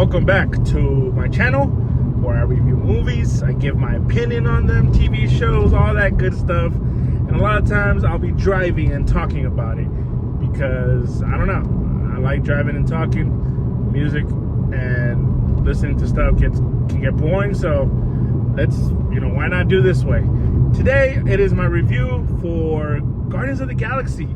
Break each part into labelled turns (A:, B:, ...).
A: welcome back to my channel where I review movies, I give my opinion on them, TV shows, all that good stuff. And a lot of times I'll be driving and talking about it because, I don't know, I like driving and talking. Music and listening to stuff can get boring, so let's, why not do this way? Today, it is my review for Guardians of the Galaxy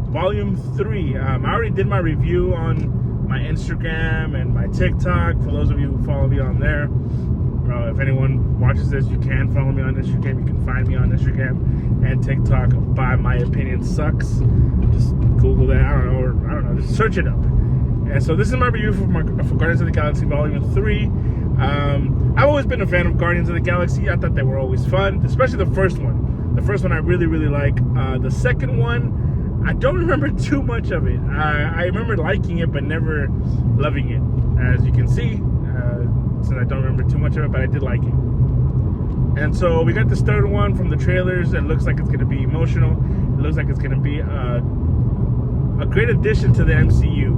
A: Volume 3. I already did my review on my Instagram and my TikTok. For those of you who follow me on there, if anyone watches this, you can follow me on Instagram. You can find me on Instagram and TikTok by My Opinion Sucks. Just Google that. I don't know. Just search it up. And so this is my review for Guardians of the Galaxy Volume 3. I've always been a fan of Guardians of the Galaxy. I thought they were always fun, especially the first one. The first one I really, really like. The second one, I don't remember too much of it. I remember liking it, but never loving it. As you can see, since I don't remember too much of it, but I did like it. And so we got this third one from the trailers. It looks like it's going to be emotional. It looks like it's going to be a great addition to the MCU.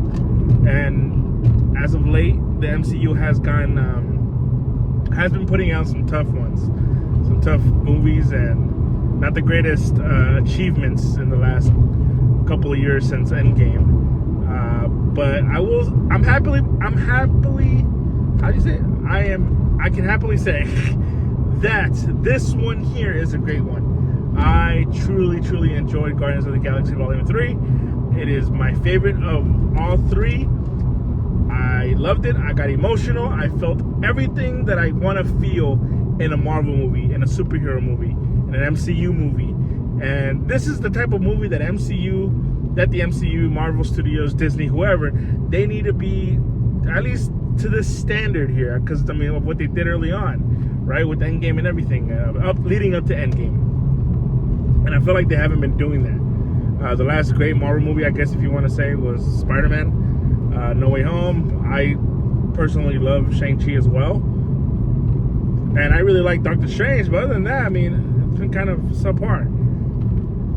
A: And as of late, the MCU has been putting out some tough ones, some tough movies, and not the greatest achievements in the last couple of years since Endgame. But I'm happily, how do you say it? I can happily say that this one here is a great one. I truly, truly enjoyed Guardians of the Galaxy Volume 3. It is my favorite of all three. I loved it. I got emotional. I felt everything that I want to feel in a Marvel movie, in a superhero movie, in an MCU movie. And this is the type of movie that the MCU, Marvel Studios, Disney, whoever, they need to be at least to this standard here, because of what they did early on, right, with Endgame and everything, leading up to Endgame. And I feel like they haven't been doing that. The last great Marvel movie, I guess if you want to say, was Spider-Man, No Way Home. I personally love Shang-Chi as well, and I really like Doctor Strange, but other than that, it's been kind of subpar.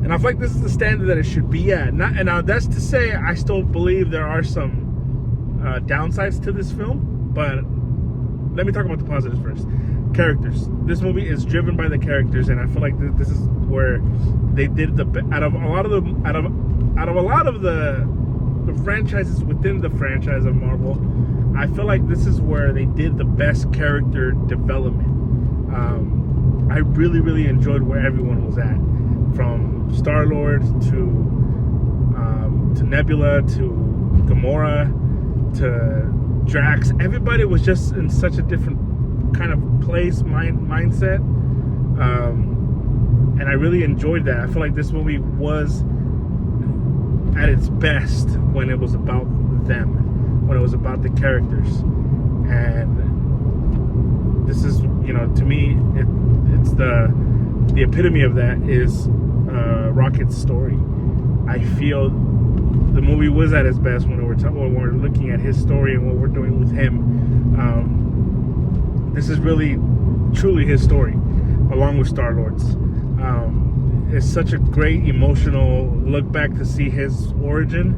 A: And I feel like this is the standard that it should be at. And now that's to say, I still believe there are some downsides to this film, but let me talk about the positives first. Characters. This movie is driven by the characters, and I feel like this is where they did out of a lot of the franchises within the franchise of Marvel. I feel like this is where they did the best character development. I really, really enjoyed where everyone was at, from Star-Lord to Nebula to Gamora to Drax. Everybody was just in such a different kind of place, mindset, and I really enjoyed that. I feel like this movie was at its best when it was about them, when it was about the characters. And this is, to me, it's the epitome of that is Rocket's story. I feel the movie was at its best when we're looking at his story and what we're doing with him. This is really, truly his story, along with Star-Lord's. It's such a great emotional look back to see his origin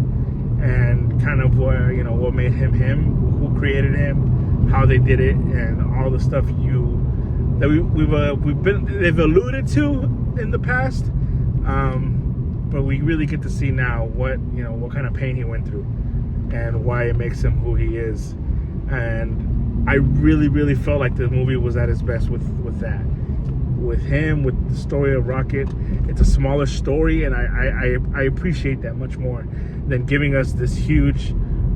A: and kind of what made him him, who created him, how they did it, and all the stuff they've alluded to in the past. But we really get to see now what kind of pain he went through and why it makes him who he is. And I really, really felt like the movie was at its best with that. With him, with the story of Rocket. It's a smaller story, and I appreciate that much more than giving us this huge,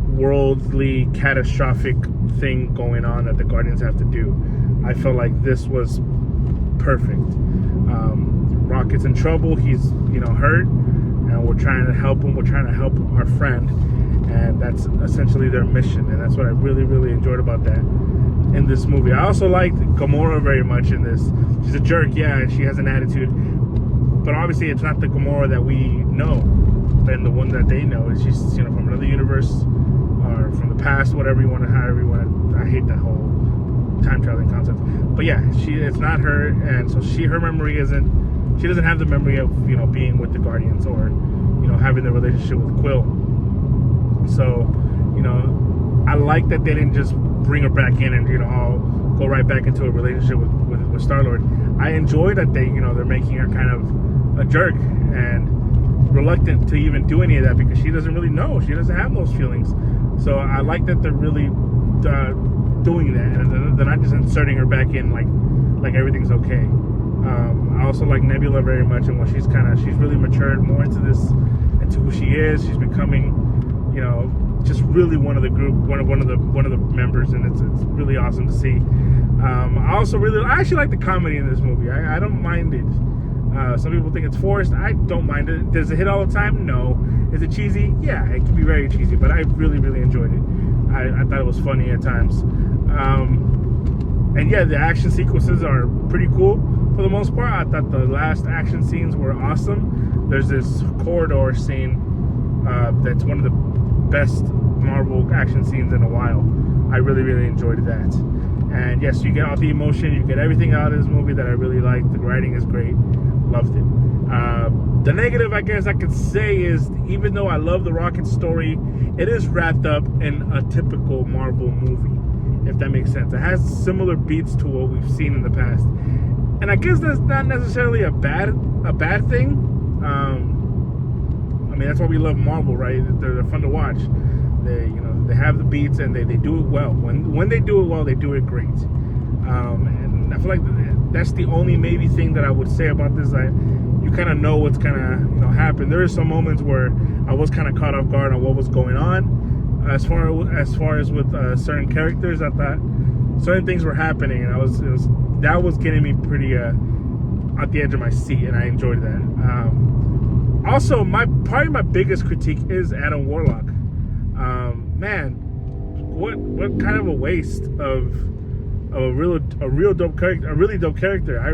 A: worldly, catastrophic thing going on that the Guardians have to do. I felt like this was perfect. Rocket's in trouble. He's hurt, and we're trying to help him. We're trying to help our friend, and that's essentially their mission. And that's what I really, really enjoyed about that in this movie. I also liked Gamora very much in this. She's a jerk, yeah, and she has an attitude, but obviously it's not the Gamora that we know and the one that they know. She's from another universe or from the past, however you want to. I hate that whole time traveling concept, but yeah, it's not her, and so her memory isn't. She doesn't have the memory of being with the Guardians or having the relationship with Quill. So I like that they didn't just bring her back in and all go right back into a relationship with Star-Lord. I enjoy that they're making her kind of a jerk and reluctant to even do any of that because she doesn't really know. She doesn't have those feelings. So I like that they're really doing that, and they're not just inserting her back in like everything's okay. I also like Nebula very much, and when she's really matured more into who she is. She's becoming, just really one of the group, one of the members, and it's really awesome to see. I actually like the comedy in this movie. I don't mind it. Some people think it's forced. I don't mind it. Does it hit all the time? No. Is it cheesy? Yeah, it can be very cheesy, but I really, really enjoyed it. I thought it was funny at times. And yeah, the action sequences are pretty cool for the most part. I thought the last action scenes were awesome. There's this corridor scene that's one of the best Marvel action scenes in a while. I really, really enjoyed that. And yes, you get all the emotion, you get everything out of this movie that I really liked. The writing is great. Loved it. The negative, I guess I could say, is even though I love the Rocket story, it is wrapped up in a typical Marvel movie, if that makes sense. It has similar beats to what we've seen in the past. And I guess that's not necessarily a bad thing. I mean, that's why we love Marvel, right? They're fun to watch. They have the beats and they do it well. When they do it well, they do it great. And I feel like that's the only maybe thing that I would say about this. You kind of know what's gonna happen. There are some moments where I was kind of caught off guard on what was going on. As far as with certain characters, I thought certain things were happening, and that was getting me pretty at the edge of my seat, and I enjoyed that. Also, probably my biggest critique is Adam Warlock. Man, what kind of a waste of a real dope character, a really dope character. I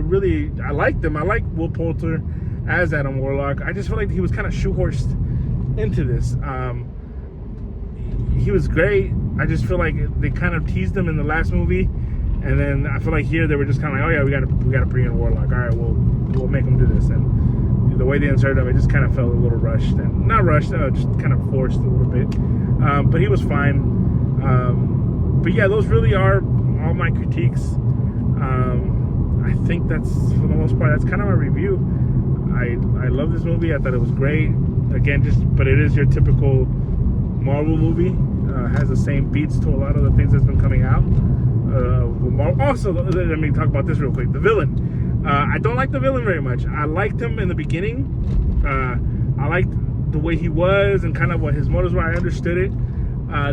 A: liked him. I like Will Poulter as Adam Warlock. I just feel like he was kind of shoehorned into this. He was great. I just feel like they kind of teased him in the last movie, and then I feel like here they were just kind of like, oh yeah, we gotta bring in Warlock. All right, we'll make him do this. And the way they inserted him, it just kind of felt a little rushed, and not rushed, just kind of forced a little bit. But he was fine. But yeah, those really are all my critiques. I think that's, for the most part, that's kind of my review. I love this movie. I thought it was great. Again, but it is your typical Marvel movie. Has the same beats to a lot of the things that's been coming out. Also, let me talk about this real quick. The villain. I don't like the villain very much. I liked him in the beginning. I liked the way he was and kind of what his motives were. I understood it.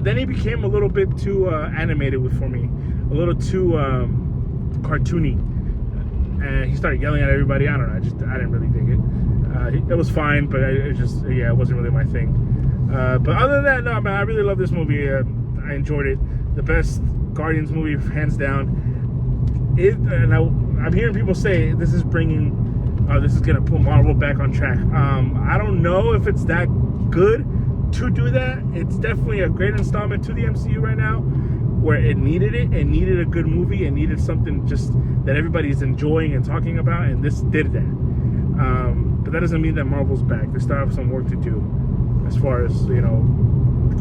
A: Then he became a little bit too animated for me. A little too cartoony. And he started yelling at everybody. I don't know. I didn't really dig it. It was fine, but it wasn't really my thing. But other than that, no, man, I really love this movie. I enjoyed it. The best Guardians movie, hands down. I'm hearing people say this is going to put Marvel back on track. I don't know if it's that good to do that. It's definitely a great installment to the MCU right now, where it needed it. It needed a good movie. It needed something just that everybody's enjoying and talking about, and this did that. But that doesn't mean that Marvel's back. They still have some work to do as far as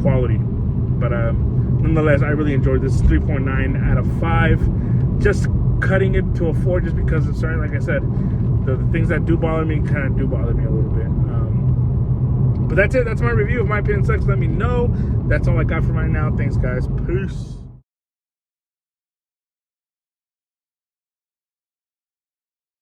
A: quality. But nonetheless, I really enjoyed this. 3.9 out of 5. Just cutting it to a 4 just because of certain, like I said, the things that do bother me kind of do bother me a little bit. But that's it. That's my review. If my opinion sucks, let me know. That's all I got for right now. Thanks, guys. Peace.